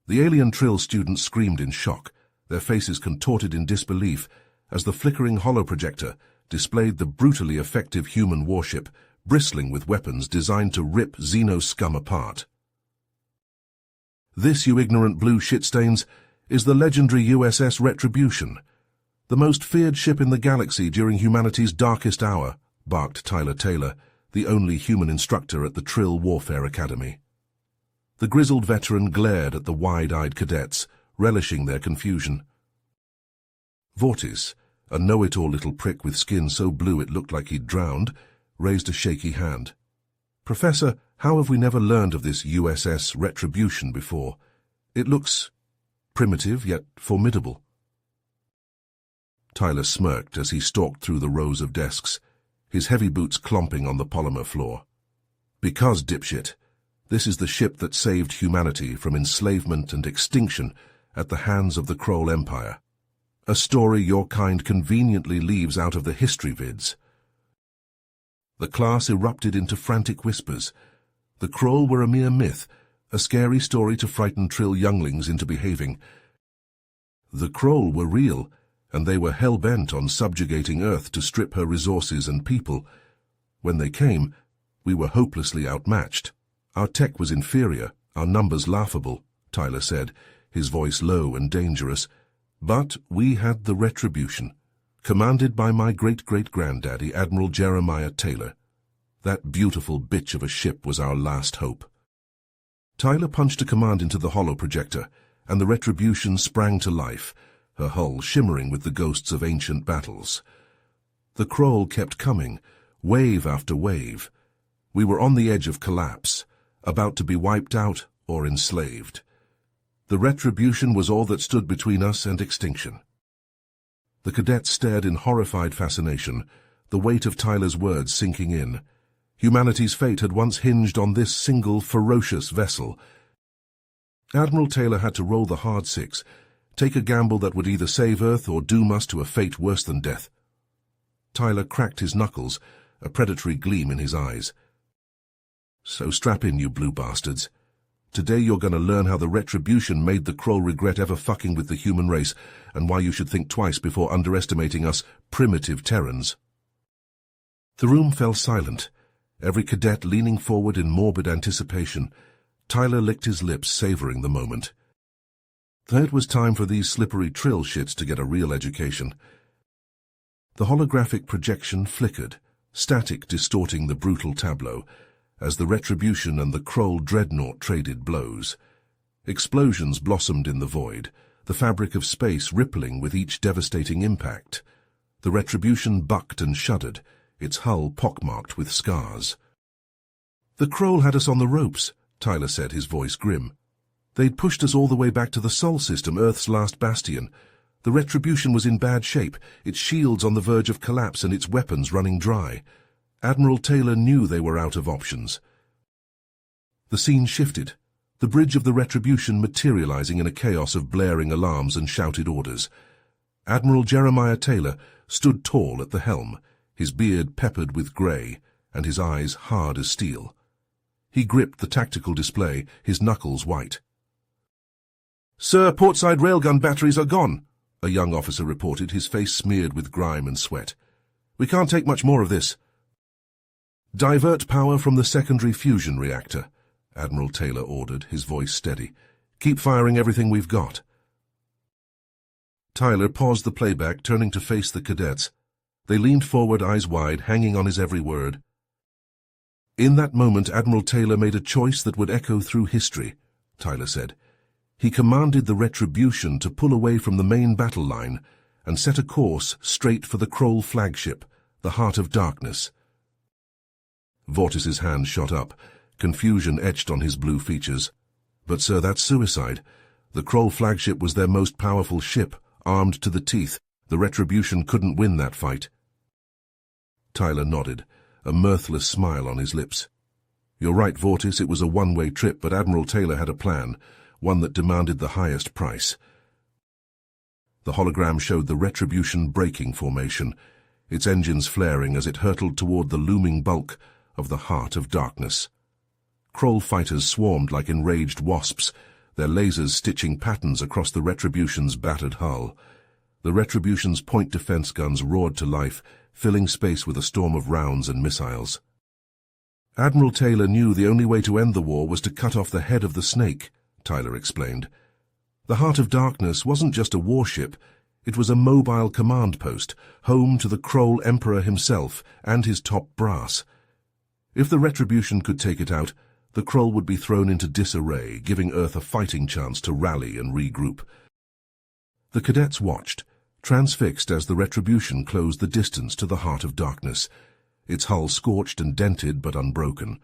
The alien Trill students screamed in shock, their faces contorted in disbelief as the flickering holoprojector displayed the brutally effective human warship, bristling with weapons designed to rip Xeno scum apart. "This, you ignorant blue shitstains, is the legendary USS Retribution, the most feared ship in the galaxy during humanity's darkest hour," barked Tyler Taylor, the only human instructor at the Trill Warfare Academy. The grizzled veteran glared at the wide-eyed cadets, relishing their confusion. Vortis, a know-it-all little prick with skin so blue it looked like he'd drowned, raised a shaky hand. "Professor, how have we never learned of this USS Retribution before? It looks primitive yet formidable." Tyler smirked as he stalked through the rows of desks, his heavy boots clomping on the polymer floor. "Because, dipshit, this is the ship that saved humanity from enslavement and extinction at the hands of the Kroll Empire. A story your kind conveniently leaves out of the history vids." The class erupted into frantic whispers. The Kroll were a mere myth, a scary story to frighten Trill younglings into behaving. The Kroll were real, and they were hell-bent on subjugating Earth to strip her resources and people. When they came, we were hopelessly outmatched. "Our tech was inferior, our numbers laughable," Tyler said, his voice low and dangerous. "But we had the Retribution, commanded by my great-great-granddaddy, Admiral Jeremiah Taylor. That beautiful bitch of a ship was our last hope." Tyler punched a command into the holoprojector, and the Retribution sprang to life, her hull shimmering with the ghosts of ancient battles. The Kroll kept coming, wave after wave. We were on the edge of collapse, about to be wiped out or enslaved. The Retribution was all that stood between us and extinction. The cadets stared in horrified fascination, the weight of Tyler's words sinking in. Humanity's fate had once hinged on this single, ferocious vessel. Admiral Taylor had to roll the hard six, take a gamble that would either save Earth or doom us to a fate worse than death. Tyler cracked his knuckles, a predatory gleam in his eyes. "So strap in, you blue bastards. Today you're going to learn how the Retribution made the Kroll regret ever fucking with the human race, and why you should think twice before underestimating us primitive Terrans." The room fell silent, every cadet leaning forward in morbid anticipation. Tyler licked his lips, savoring the moment. It was time for these slippery Trill shits to get a real education. The holographic projection flickered, static distorting the brutal tableau, as the Retribution and the Kroll dreadnought traded blows. Explosions blossomed in the void, the fabric of space rippling with each devastating impact. The Retribution bucked and shuddered, its hull pockmarked with scars. "The Kroll had us on the ropes," Tyler said, his voice grim. "They'd pushed us all the way back to the Sol system, Earth's last bastion. The Retribution was in bad shape, its shields on the verge of collapse and its weapons running dry. Admiral Taylor knew they were out of options." The scene shifted, the bridge of the Retribution materializing in a chaos of blaring alarms and shouted orders. Admiral Jeremiah Taylor stood tall at the helm, his beard peppered with grey and his eyes hard as steel. He gripped the tactical display, his knuckles white. "Sir, portside railgun batteries are gone," a young officer reported, his face smeared with grime and sweat. "We can't take much more of this." "Divert power from the secondary fusion reactor," Admiral Taylor ordered, his voice steady. "Keep firing everything we've got." Tyler paused the playback, turning to face the cadets. They leaned forward, eyes wide, hanging on his every word. "In that moment, Admiral Taylor made a choice that would echo through history," Tyler said. "He commanded the Retribution to pull away from the main battle line and set a course straight for the Kroll flagship, the Heart of Darkness." Vortis's hand shot up, confusion etched on his blue features. "But sir, that's suicide. The Kroll flagship was their most powerful ship, armed to the teeth. The Retribution couldn't win that fight." Tyler nodded, a mirthless smile on his lips. "You're right, Vortis, it was a one-way trip, but Admiral Taylor had a plan, one that demanded the highest price." The hologram showed the Retribution braking formation, its engines flaring as it hurtled toward the looming bulk of the Heart of Darkness. Kroll fighters swarmed like enraged wasps, their lasers stitching patterns across the Retribution's battered hull. The Retribution's point defense guns roared to life, filling space with a storm of rounds and missiles. Admiral Taylor knew the only way to end the war was to cut off the head of the snake, Tyler explained. The Heart of Darkness wasn't just a warship, it was a mobile command post, home to the Kroll Emperor himself and his top brass. If the Retribution could take it out, the Kroll would be thrown into disarray, giving Earth a fighting chance to rally and regroup. The cadets watched, transfixed as the Retribution closed the distance to the Heart of Darkness, its hull scorched and dented but unbroken.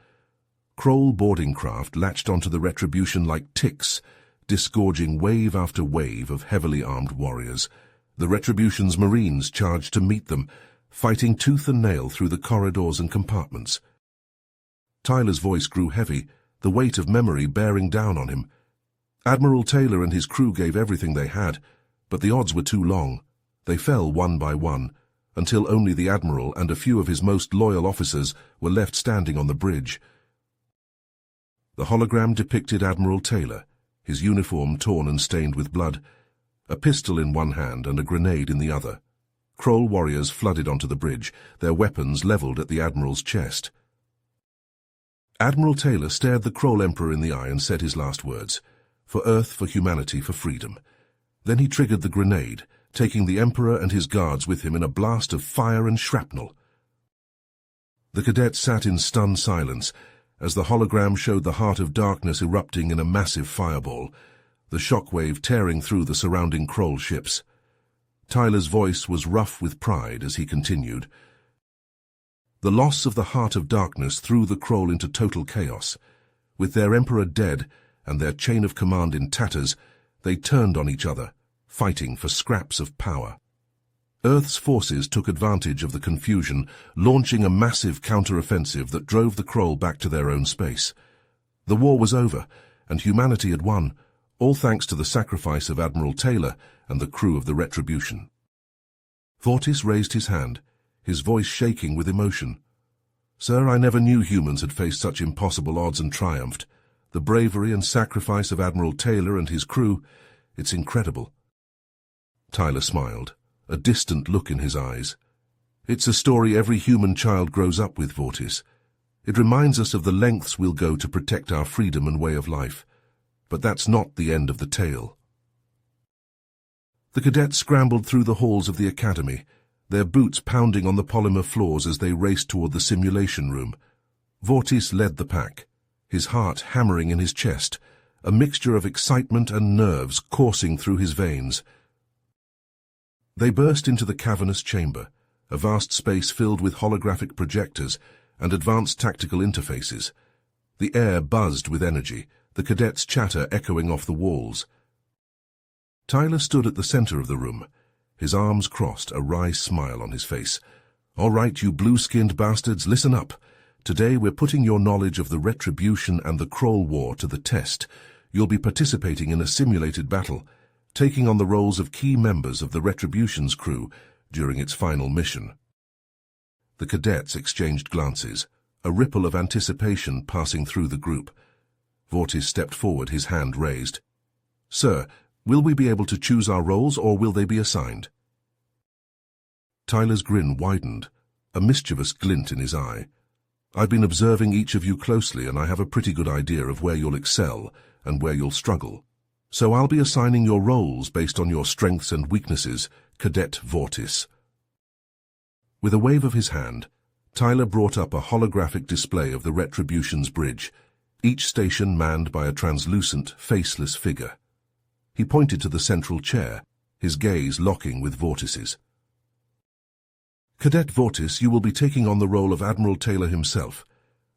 Kroll boarding craft latched onto the Retribution like ticks, disgorging wave after wave of heavily armed warriors. The Retribution's Marines charged to meet them, fighting tooth and nail through the corridors and compartments. Tyler's voice grew heavy, the weight of memory bearing down on him. Admiral Taylor and his crew gave everything they had, but the odds were too long. They fell one by one, until only the Admiral and a few of his most loyal officers were left standing on the bridge. The hologram depicted Admiral Taylor, his uniform torn and stained with blood, a pistol in one hand and a grenade in the other. Kroll warriors flooded onto the bridge, their weapons leveled at the Admiral's chest. Admiral Taylor stared the Kroll Emperor in the eye and said his last words, "For Earth, for humanity, for freedom." Then he triggered the grenade, taking the Emperor and his guards with him in a blast of fire and shrapnel. The cadets sat in stunned silence as the hologram showed the Heart of Darkness erupting in a massive fireball, the shockwave tearing through the surrounding Kroll ships. Tyler's voice was rough with pride as he continued. The loss of the Heart of Darkness threw the Kroll into total chaos. With their Emperor dead and their chain of command in tatters, they turned on each other, fighting for scraps of power. Earth's forces took advantage of the confusion, launching a massive counter-offensive that drove the Kroll back to their own space. The war was over, and humanity had won, all thanks to the sacrifice of Admiral Taylor and the crew of the Retribution. Vortis raised his hand, his voice shaking with emotion. "Sir, I never knew humans had faced such impossible odds and triumphed. The bravery and sacrifice of Admiral Taylor and his crew, it's incredible." Tyler smiled, a distant look in his eyes. "It's a story every human child grows up with, Vortis. It reminds us of the lengths we'll go to protect our freedom and way of life. But that's not the end of the tale." The cadets scrambled through the halls of the academy, their boots pounding on the polymer floors as they raced toward the simulation room. Vortis led the pack, his heart hammering in his chest, a mixture of excitement and nerves coursing through his veins. They burst into the cavernous chamber, a vast space filled with holographic projectors and advanced tactical interfaces. The air buzzed with energy, the cadets' chatter echoing off the walls. Tyler stood at the center of the room, his arms crossed, a wry smile on his face. "All right, you blue-skinned bastards, listen up. Today we're putting your knowledge of the Retribution and the Kroll War to the test. You'll be participating in a simulated battle, taking on the roles of key members of the Retribution's crew during its final mission." The cadets exchanged glances, a ripple of anticipation passing through the group. Vortis stepped forward, his hand raised. "Sir, will we be able to choose our roles, or will they be assigned?" Tyler's grin widened, a mischievous glint in his eye. "I've been observing each of you closely, and I have a pretty good idea of where you'll excel and where you'll struggle. So I'll be assigning your roles based on your strengths and weaknesses, Cadet Vortis." With a wave of his hand, Tyler brought up a holographic display of the Retribution's bridge, each station manned by a translucent, faceless figure. He pointed to the central chair, his gaze locking with Vortis's. "Cadet Vortis, you will be taking on the role of Admiral Taylor himself.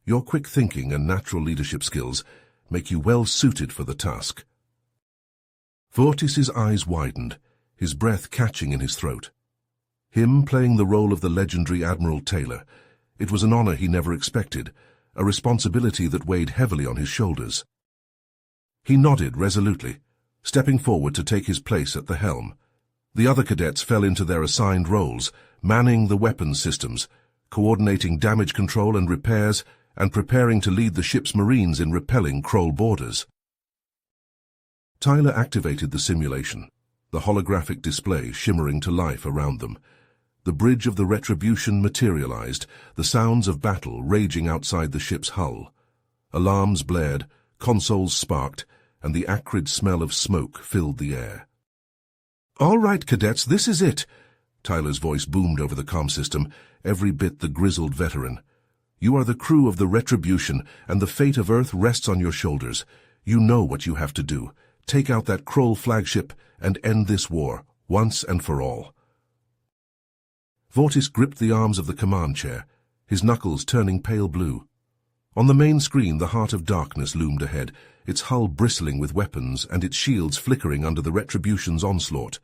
Your quick thinking and natural leadership skills make you well suited for the task." Vortis's eyes widened, his breath catching in his throat. Him playing the role of the legendary Admiral Taylor, it was an honor he never expected, a responsibility that weighed heavily on his shoulders. He nodded resolutely, stepping forward to take his place at the helm. The other cadets fell into their assigned roles, manning the weapons systems, coordinating damage control and repairs, and preparing to lead the ship's Marines in repelling Kroll boarders. Tyler activated the simulation, the holographic display shimmering to life around them. The bridge of the Retribution materialized, the sounds of battle raging outside the ship's hull. Alarms blared, consoles sparked, and the acrid smell of smoke filled the air. "All right, cadets, this is it," Tyler's voice boomed over the comm system, every bit the grizzled veteran. "You are the crew of the Retribution, and the fate of Earth rests on your shoulders. You know what you have to do. Take out that Kroll flagship and end this war, once and for all." Vortis gripped the arms of the command chair, his knuckles turning pale blue. On the main screen, the Heart of Darkness loomed ahead, its hull bristling with weapons and its shields flickering under the Retribution's onslaught.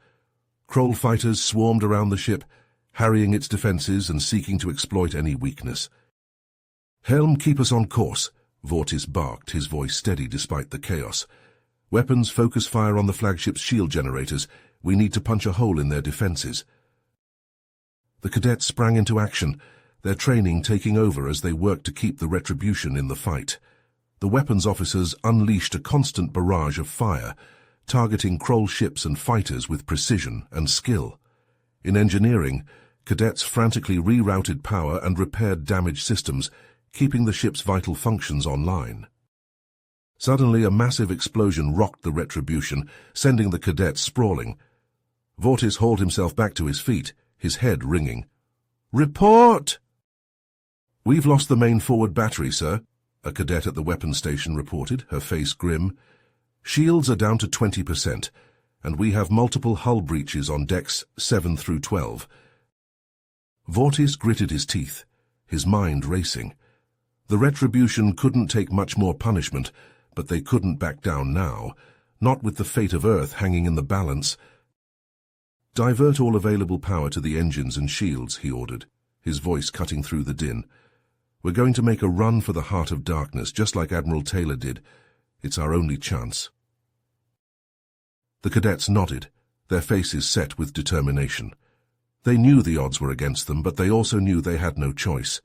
Kroll fighters swarmed around the ship, harrying its defenses and seeking to exploit any weakness. "Helm, keep us on course," Vortis barked, his voice steady despite the chaos. "Weapons focus fire on the flagship's shield generators. We need to punch a hole in their defenses." The cadets sprang into action, their training taking over as they worked to keep the Retribution in the fight. The weapons officers unleashed a constant barrage of fire, targeting Kroll ships and fighters with precision and skill. In engineering, cadets frantically rerouted power and repaired damaged systems, keeping the ship's vital functions online. Suddenly, a massive explosion rocked the Retribution, sending the cadets sprawling. Vortis hauled himself back to his feet, his head ringing. "Report!" "We've lost the main forward battery, sir," a cadet at the weapons station reported, her face grim. "Shields are down to 20%, and we have multiple hull breaches on decks 7 through 12. Vortis gritted his teeth, his mind racing. The Retribution couldn't take much more punishment, but they couldn't back down now, not with the fate of Earth hanging in the balance. "Divert all available power to the engines and shields," he ordered, his voice cutting through the din. "We're going to make a run for the Heart of Darkness, just like Admiral Taylor did. It's our only chance." The cadets nodded, their faces set with determination. They knew the odds were against them, but they also knew they had no choice.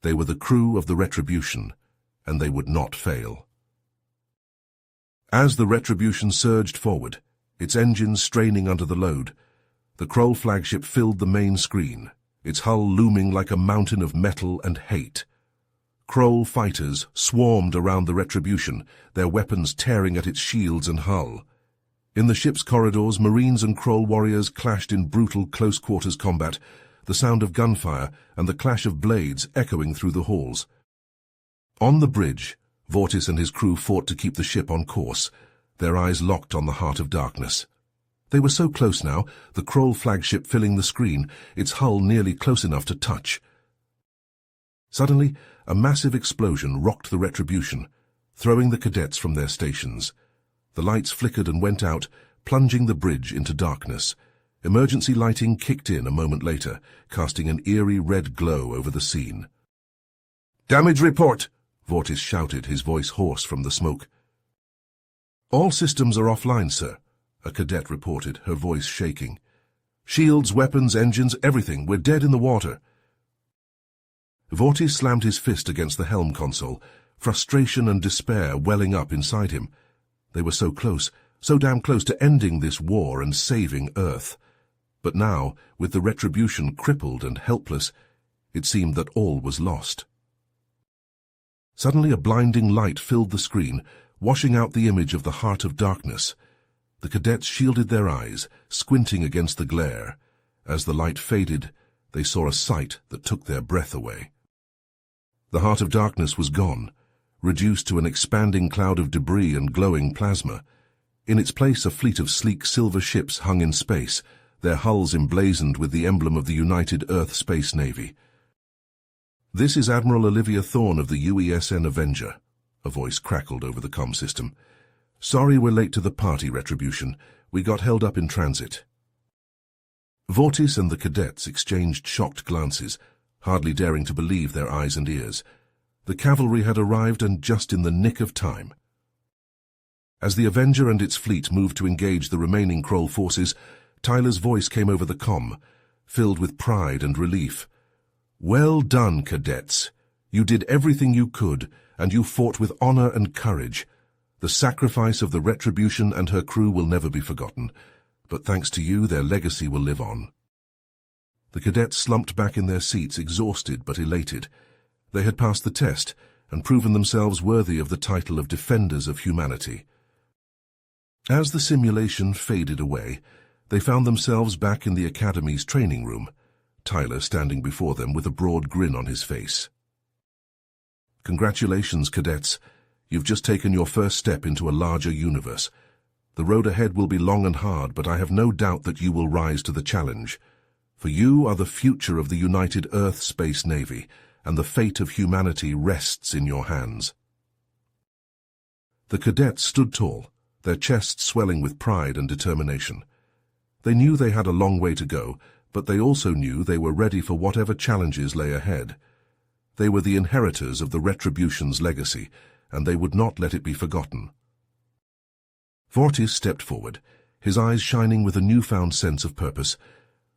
They were the crew of the Retribution, and they would not fail. As the Retribution surged forward, its engines straining under the load, the Kroll flagship filled the main screen, its hull looming like a mountain of metal and hate. Kroll fighters swarmed around the Retribution, their weapons tearing at its shields and hull. In the ship's corridors, Marines and Kroll warriors clashed in brutal close-quarters combat, the sound of gunfire and the clash of blades echoing through the halls. On the bridge, Vortis and his crew fought to keep the ship on course, their eyes locked on the Heart of Darkness. They were so close now, the Kroll flagship filling the screen, its hull nearly close enough to touch. Suddenly, a massive explosion rocked the Retribution, throwing the cadets from their stations. The lights flickered and went out, plunging the bridge into darkness. Emergency lighting kicked in a moment later, casting an eerie red glow over the scene. "Damage report!" Vortis shouted, his voice hoarse from the smoke. "All systems are offline, sir," a cadet reported, her voice shaking. "Shields, weapons, engines, everything. We're dead in the water." Vortis slammed his fist against the helm console, frustration and despair welling up inside him. They were so close, so damn close to ending this war and saving Earth. But now, with the Retribution crippled and helpless, it seemed that all was lost. Suddenly a blinding light filled the screen, washing out the image of the Heart of Darkness. The cadets shielded their eyes, squinting against the glare. As the light faded, they saw a sight that took their breath away. The Heart of Darkness was gone, reduced to an expanding cloud of debris and glowing plasma. In its place, a fleet of sleek silver ships hung in space, their hulls emblazoned with the emblem of the United Earth Space Navy. "This is Admiral Olivia Thorne of the UESN Avenger," a voice crackled over the comm system. "Sorry we're late to the party, Retribution. We got held up in transit." Vortis and the cadets exchanged shocked glances, hardly daring to believe their eyes and ears. The cavalry had arrived, and just in the nick of time. As the Avenger and its fleet moved to engage the remaining Kroll forces, Tyler's voice came over the comm, filled with pride and relief. "Well done, cadets. You did everything you could, and you fought with honor and courage. The sacrifice of the Retribution and her crew will never be forgotten, but thanks to you, their legacy will live on." The cadets slumped back in their seats, exhausted but elated. They had passed the test and proven themselves worthy of the title of Defenders of Humanity. As the simulation faded away, they found themselves back in the Academy's training room, Tyler standing before them with a broad grin on his face. "Congratulations, cadets. You've just taken your first step into a larger universe. The road ahead will be long and hard, but I have no doubt that you will rise to the challenge. For you are the future of the United Earth Space Navy, and the fate of humanity rests in your hands." The cadets stood tall, their chests swelling with pride and determination. They knew they had a long way to go, but they also knew they were ready for whatever challenges lay ahead. They were the inheritors of the Retribution's legacy, and they would not let it be forgotten. Vortis stepped forward, his eyes shining with a newfound sense of purpose.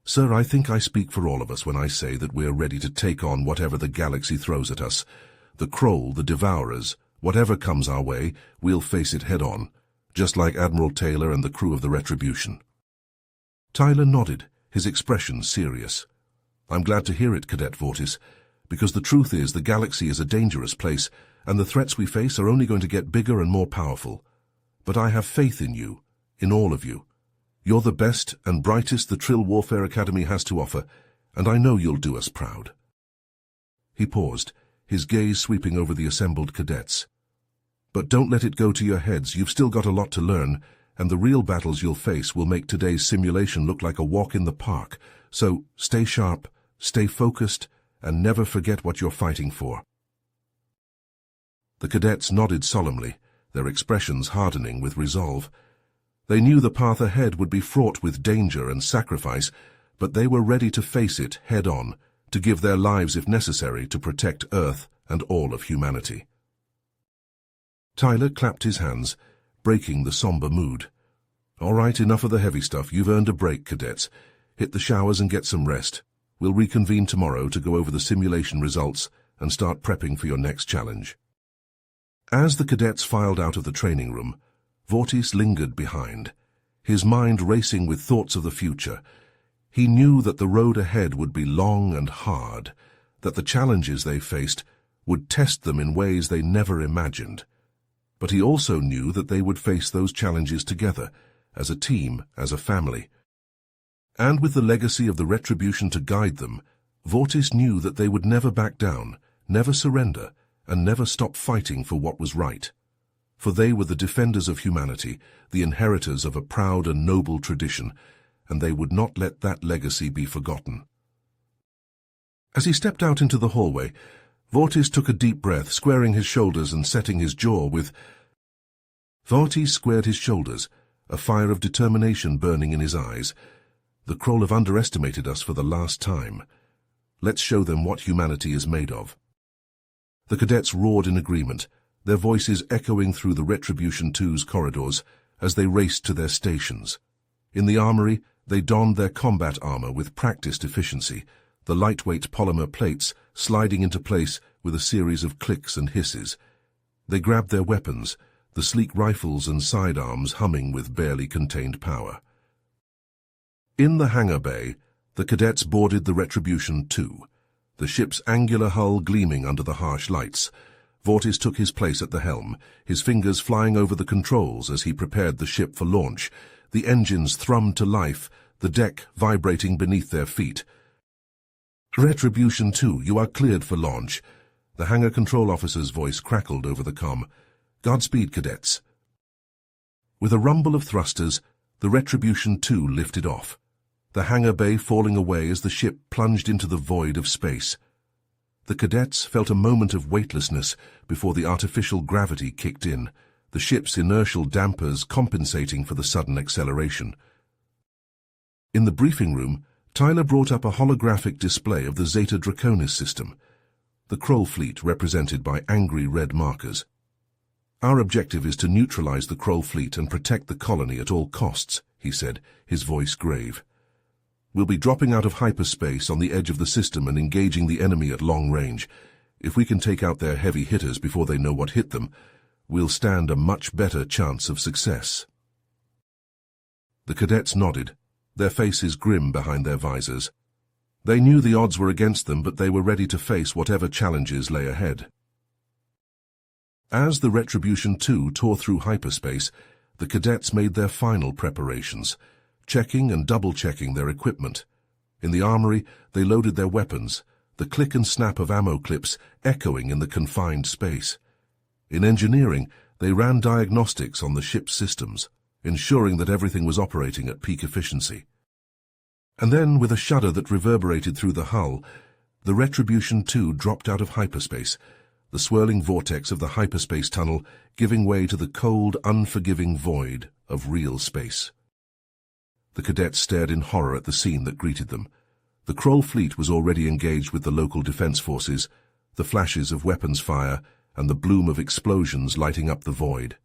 "Sir, I think I speak for all of us when I say that we're ready to take on whatever the galaxy throws at us. The Kroll, the Devourers, whatever comes our way, we'll face it head-on, just like Admiral Taylor and the crew of the Retribution." Tyler nodded, his expression serious. "I'm glad to hear it, Cadet Vortis, because the truth is the galaxy is a dangerous place, and the threats we face are only going to get bigger and more powerful. But I have faith in you, in all of you. You're the best and brightest the Trill Warfare Academy has to offer, and I know you'll do us proud." He paused, his gaze sweeping over the assembled cadets. "But don't let it go to your heads. You've still got a lot to learn, and the real battles you'll face will make today's simulation look like a walk in the park. So stay sharp, stay focused, and never forget what you're fighting for." The cadets nodded solemnly, their expressions hardening with resolve. They knew the path ahead would be fraught with danger and sacrifice, but they were ready to face it head-on, to give their lives if necessary to protect Earth and all of humanity. Tyler clapped his hands, breaking the somber mood. "All right, enough of the heavy stuff. You've earned a break, cadets. Hit the showers and get some rest. We'll reconvene tomorrow to go over the simulation results and start prepping for your next challenge." As the cadets filed out of the training room, Vortis lingered behind, his mind racing with thoughts of the future. He knew that the road ahead would be long and hard, that the challenges they faced would test them in ways they never imagined. But he also knew that they would face those challenges together, as a team, as a family. And with the legacy of the Retribution to guide them, Vortis knew that they would never back down, never surrender, and never stop fighting for what was right. For they were the defenders of humanity, the inheritors of a proud and noble tradition, and they would not let that legacy be forgotten. As he stepped out into the hallway, Vortis took a deep breath, squaring his shoulders and setting his jaw with... Vortis squared his shoulders, a fire of determination burning in his eyes. "The Kroll have underestimated us for the last time. Let's show them what humanity is made of." The cadets roared in agreement, their voices echoing through the Retribution 2's corridors as they raced to their stations. In the armory, they donned their combat armor with practiced efficiency, the lightweight polymer plates sliding into place with a series of clicks and hisses. They grabbed their weapons, the sleek rifles and sidearms humming with barely contained power. In the hangar bay, the cadets boarded the Retribution 2, the ship's angular hull gleaming under the harsh lights. Vortis took his place at the helm, his fingers flying over the controls as he prepared the ship for launch. The engines thrummed to life, the deck vibrating beneath their feet. "Retribution 2, you are cleared for launch." The hangar control officer's voice crackled over the comm. "Godspeed, cadets." With a rumble of thrusters, the Retribution 2 lifted off, the hangar bay falling away as the ship plunged into the void of space. The cadets felt a moment of weightlessness before the artificial gravity kicked in, the ship's inertial dampers compensating for the sudden acceleration. In the briefing room, Tyler brought up a holographic display of the Zeta Draconis system, the Kroll fleet represented by angry red markers. "Our objective is to neutralize the Kroll fleet and protect the colony at all costs," he said, his voice grave. "We'll be dropping out of hyperspace on the edge of the system and engaging the enemy at long range. If we can take out their heavy hitters before they know what hit them, we'll stand a much better chance of success." The cadets nodded, their faces grim behind their visors. They knew the odds were against them, but they were ready to face whatever challenges lay ahead. As the Retribution 2 tore through hyperspace, the cadets made their final preparations, checking and double-checking their equipment. In the armory, they loaded their weapons, the click and snap of ammo clips echoing in the confined space. In engineering, they ran diagnostics on the ship's systems, ensuring that everything was operating at peak efficiency. And then, with a shudder that reverberated through the hull, the Retribution 2 dropped out of hyperspace, the swirling vortex of the hyperspace tunnel giving way to the cold, unforgiving void of real space. The cadets stared in horror at the scene that greeted them. The Kroll fleet was already engaged with the local defense forces, the flashes of weapons fire and the bloom of explosions lighting up the void.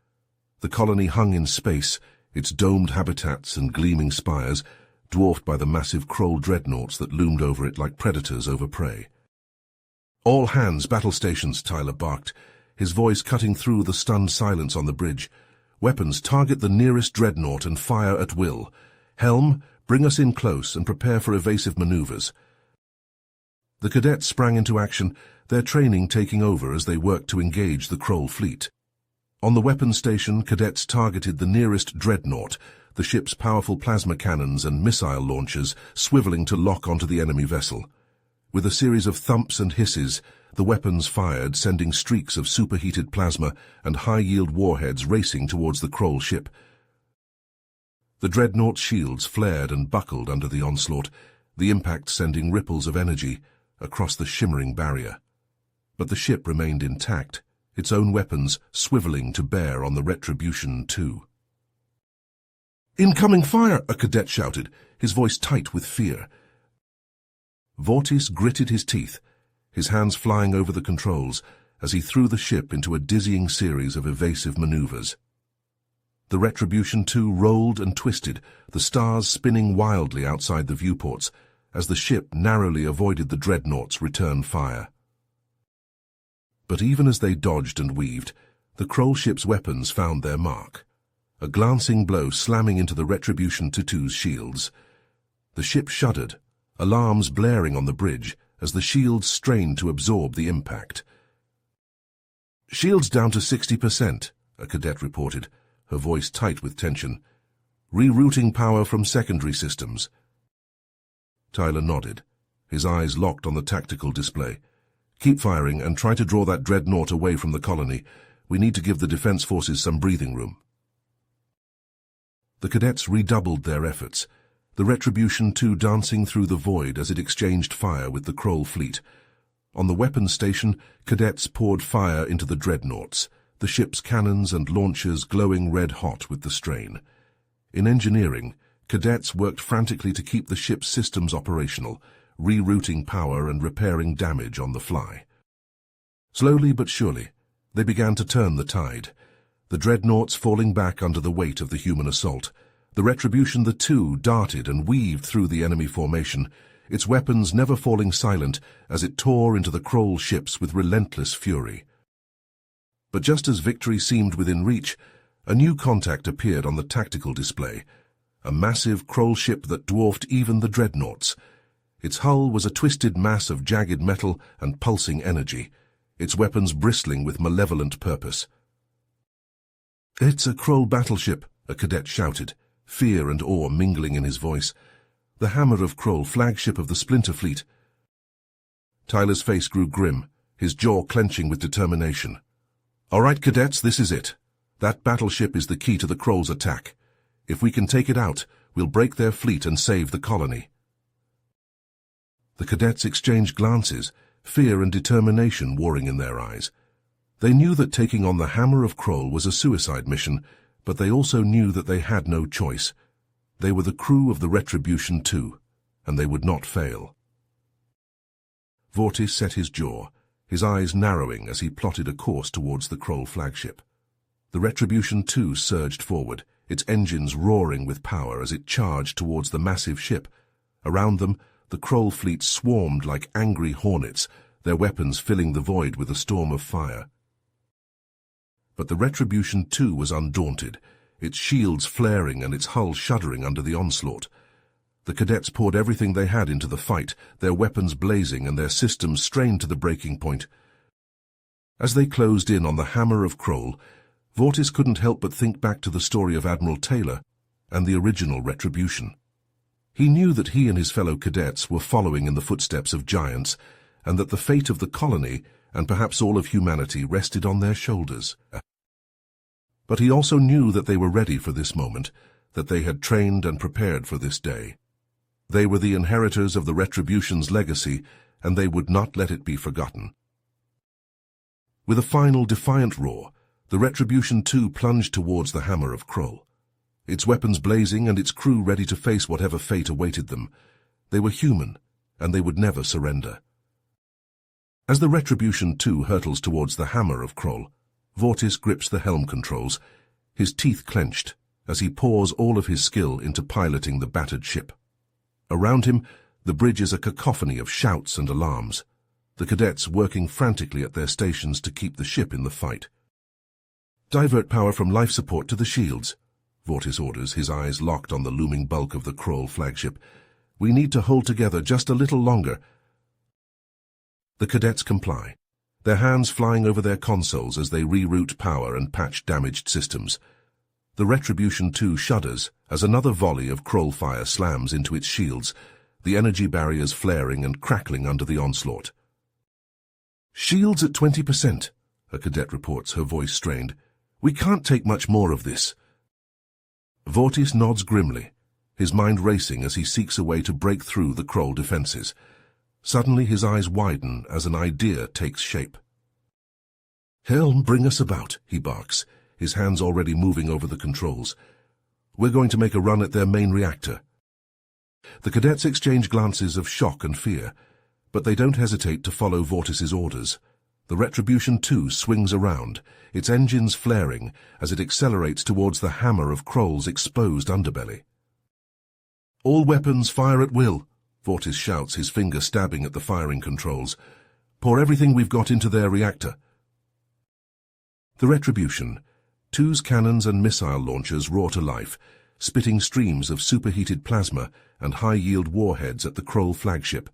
The colony hung in space, its domed habitats and gleaming spires, dwarfed by the massive Kroll dreadnoughts that loomed over it like predators over prey. "All hands, battle stations," Tyler barked, his voice cutting through the stunned silence on the bridge. "Weapons, target the nearest dreadnought and fire at will. Helm, bring us in close and prepare for evasive maneuvers." The cadets sprang into action, their training taking over as they worked to engage the Kroll fleet. On the weapons station, cadets targeted the nearest dreadnought, the ship's powerful plasma cannons and missile launchers swiveling to lock onto the enemy vessel. With a series of thumps and hisses, the weapons fired, sending streaks of superheated plasma and high-yield warheads racing towards the Kroll ship. The dreadnought's shields flared and buckled under the onslaught, the impact sending ripples of energy across the shimmering barrier. But the ship remained intact, its own weapons swiveling to bear on the Retribution 2. "Incoming fire!" a cadet shouted, his voice tight with fear. Vortis gritted his teeth, his hands flying over the controls as he threw the ship into a dizzying series of evasive maneuvers. The Retribution 2 rolled and twisted, the stars spinning wildly outside the viewports as the ship narrowly avoided the dreadnought's return fire. But even as they dodged and weaved, the Kroll ship's weapons found their mark. A glancing blow slamming into the Retribution 2's shields. The ship shuddered, alarms blaring on the bridge as the shields strained to absorb the impact. "Shields down to 60%, a cadet reported, her voice tight with tension. "Rerouting power from secondary systems." Tyler nodded, his eyes locked on the tactical display. "Keep firing and try to draw that dreadnought away from the colony. We need to give the defense forces some breathing room." The cadets redoubled their efforts, the Retribution 2 dancing through the void as it exchanged fire with the Kroll fleet. On the weapons station, cadets poured fire into the dreadnoughts, the ship's cannons and launchers glowing red-hot with the strain. In engineering, cadets worked frantically to keep the ship's systems operational, rerouting power and repairing damage on the fly. Slowly but surely, they began to turn the tide, the dreadnoughts falling back under the weight of the human assault. The Retribution 2 darted and weaved through the enemy formation, its weapons never falling silent as it tore into the Kroll ships with relentless fury. But just as victory seemed within reach, a new contact appeared on the tactical display, a massive Kroll ship that dwarfed even the dreadnoughts. Its hull was a twisted mass of jagged metal and pulsing energy, its weapons bristling with malevolent purpose. "It's a Kroll battleship," a cadet shouted, fear and awe mingling in his voice. "The Hammer of Kroll, flagship of the Splinter Fleet." Tyler's face grew grim, his jaw clenching with determination. "All right, cadets, this is it. That battleship is the key to the Kroll's attack. If we can take it out, we'll break their fleet and save the colony." The cadets exchanged glances, fear and determination warring in their eyes. They knew that taking on the Hammer of Kroll was a suicide mission, but they also knew that they had no choice. They were the crew of the Retribution 2, and they would not fail. Vortis set his jaw, his eyes narrowing as he plotted a course towards the Kroll flagship. The Retribution 2 surged forward, its engines roaring with power as it charged towards the massive ship. Around them, the Kroll fleet swarmed like angry hornets, their weapons filling the void with a storm of fire. But the Retribution too was undaunted, its shields flaring and its hull shuddering under the onslaught. The cadets poured everything they had into the fight, their weapons blazing and their systems strained to the breaking point. As they closed in on the hammer of Kroll, Vortis couldn't help but think back to the story of Admiral Taylor and the original Retribution. He knew that he and his fellow cadets were following in the footsteps of giants, and that the fate of the colony, and perhaps all of humanity, rested on their shoulders. But he also knew that they were ready for this moment, that they had trained and prepared for this day. They were the inheritors of the Retribution's legacy, and they would not let it be forgotten. With a final defiant roar, the Retribution too plunged towards the hammer of Kroll, its weapons blazing and its crew ready to face whatever fate awaited them. They were human, and they would never surrender. As the Retribution too hurtles towards the hammer of Kroll, Vortis grips the helm controls, his teeth clenched, as he pours all of his skill into piloting the battered ship. Around him, the bridge is a cacophony of shouts and alarms, the cadets working frantically at their stations to keep the ship in the fight. "Divert power from life support to the shields," Vortis orders, his eyes locked on the looming bulk of the Kroll flagship. "We need to hold together just a little longer." The cadets comply, their hands flying over their consoles as they reroute power and patch damaged systems. The Retribution too shudders as another volley of Kroll fire slams into its shields, the energy barriers flaring and crackling under the onslaught. "Shields at 20%, a cadet reports, her voice strained. "We can't take much more of this." Vortis nods grimly, his mind racing as he seeks a way to break through the Kroll defenses. Suddenly his eyes widen as an idea takes shape. "Helm, bring us about," he barks, his hands already moving over the controls. "We're going to make a run at their main reactor." The cadets exchange glances of shock and fear, but they don't hesitate to follow Vortis's orders. The Retribution too swings around, its engines flaring as it accelerates towards the hammer of Kroll's exposed underbelly. "All weapons fire at will," Vortis shouts, his finger stabbing at the firing controls. "Pour everything we've got into their reactor." The Retribution two's cannons and missile launchers roar to life, spitting streams of superheated plasma and high-yield warheads at the Kroll flagship.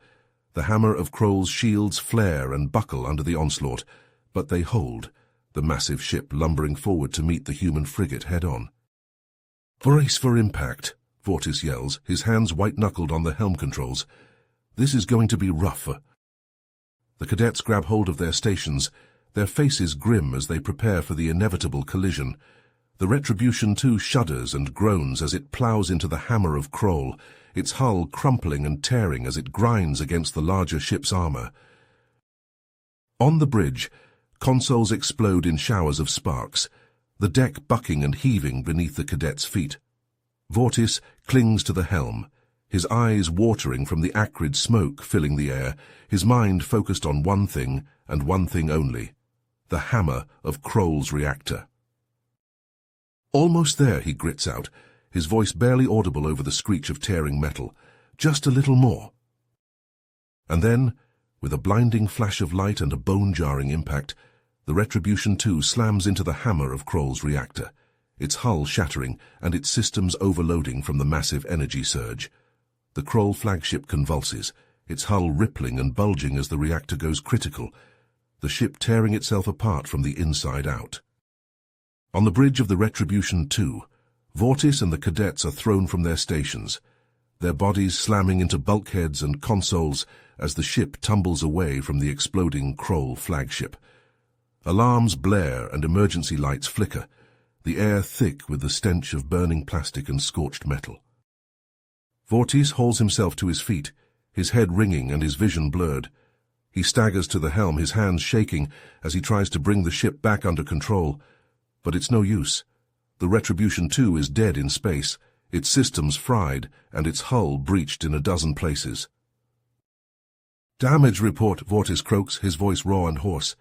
The hammer of Kroll's shields flare and buckle under the onslaught, but they hold, the massive ship lumbering forward to meet the human frigate head-on. "Brace for impact," Vortis yells, his hands white-knuckled on the helm controls. "This is going to be rough." The cadets grab hold of their stations, their faces grim as they prepare for the inevitable collision. The Retribution too shudders and groans as it plows into the hammer of Kroll, its hull crumpling and tearing as it grinds against the larger ship's armor. On the bridge, consoles explode in showers of sparks, the deck bucking and heaving beneath the cadets' feet. Vortis clings to the helm, his eyes watering from the acrid smoke filling the air, his mind focused on one thing and one thing only: the hammer of Kroll's reactor. "Almost there," he grits out, his voice barely audible over the screech of tearing metal. "Just a little more." And then, with a blinding flash of light and a bone-jarring impact, the Retribution too slams into the hammer of Kroll's reactor, its hull shattering and its systems overloading from the massive energy surge. The Kroll flagship convulses, its hull rippling and bulging as the reactor goes critical, the ship tearing itself apart from the inside out. On the bridge of the Retribution too, Vortis and the cadets are thrown from their stations, their bodies slamming into bulkheads and consoles as the ship tumbles away from the exploding Kroll flagship. Alarms blare and emergency lights flicker, the air thick with the stench of burning plastic and scorched metal. Vortis hauls himself to his feet, his head ringing and his vision blurred. He staggers to the helm, his hands shaking as he tries to bring the ship back under control. But it's no use. The Retribution too is dead in space, its systems fried and its hull breached in a dozen places. "Damage report," Vortis croaks, his voice raw and hoarse.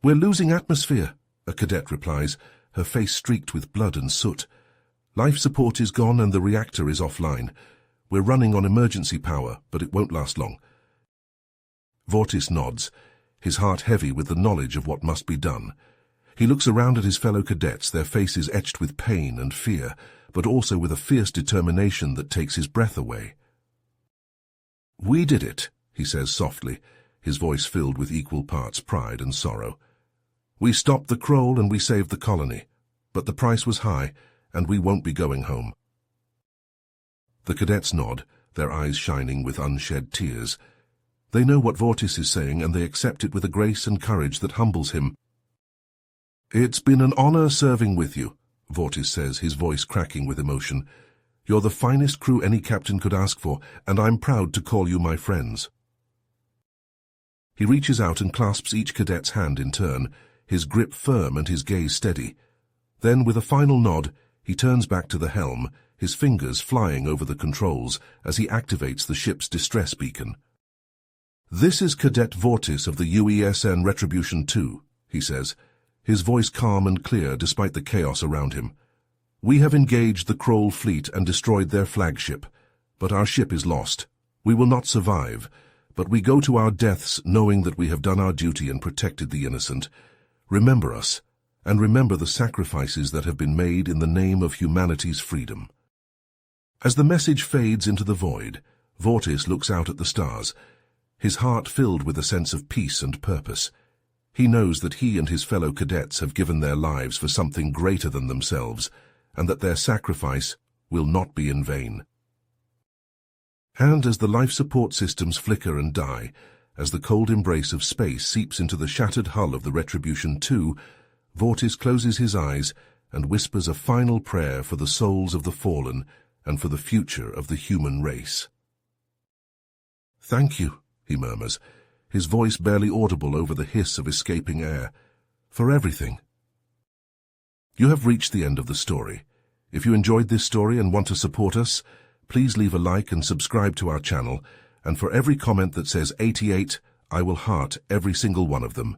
"We're losing atmosphere," a cadet replies, her face streaked with blood and soot. "Life support is gone and the reactor is offline. We're running on emergency power, but it won't last long." Vortis nods, his heart heavy with the knowledge of what must be done. He looks around at his fellow cadets, their faces etched with pain and fear, but also with a fierce determination that takes his breath away. "We did it," he says softly, his voice filled with equal parts pride and sorrow. "We stopped the Kroll and we saved the colony, but the price was high, and we won't be going home." The cadets nod, their eyes shining with unshed tears. They know what Vortis is saying, and they accept it with a grace and courage that humbles him. "It's been an honor serving with you," Vortis says, his voice cracking with emotion. "You're the finest crew any captain could ask for, and I'm proud to call you my friends." He reaches out and clasps each cadet's hand in turn, his grip firm and his gaze steady. Then, with a final nod, he turns back to the helm, his fingers flying over the controls as he activates the ship's distress beacon. "This is Cadet Vortis of the UESN Retribution 2, he says, his voice calm and clear despite the chaos around him. "We have engaged the Kroll fleet and destroyed their flagship, but our ship is lost. We will not survive, but we go to our deaths knowing that we have done our duty and protected the innocent. Remember us, and remember the sacrifices that have been made in the name of humanity's freedom." As the message fades into the void, Vortis looks out at the stars, his heart filled with a sense of peace and purpose. He knows that he and his fellow cadets have given their lives for something greater than themselves, and that their sacrifice will not be in vain. And as the life support systems flicker and die, as the cold embrace of space seeps into the shattered hull of the Retribution 2, Vortis closes his eyes and whispers a final prayer for the souls of the fallen and for the future of the human race. "Thank you," he murmurs, his voice barely audible over the hiss of escaping air, "for everything." You have reached the end of the story. If you enjoyed this story and want to support us, please leave a like and subscribe to our channel, and for every comment that says 88, I will heart every single one of them.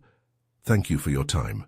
Thank you for your time.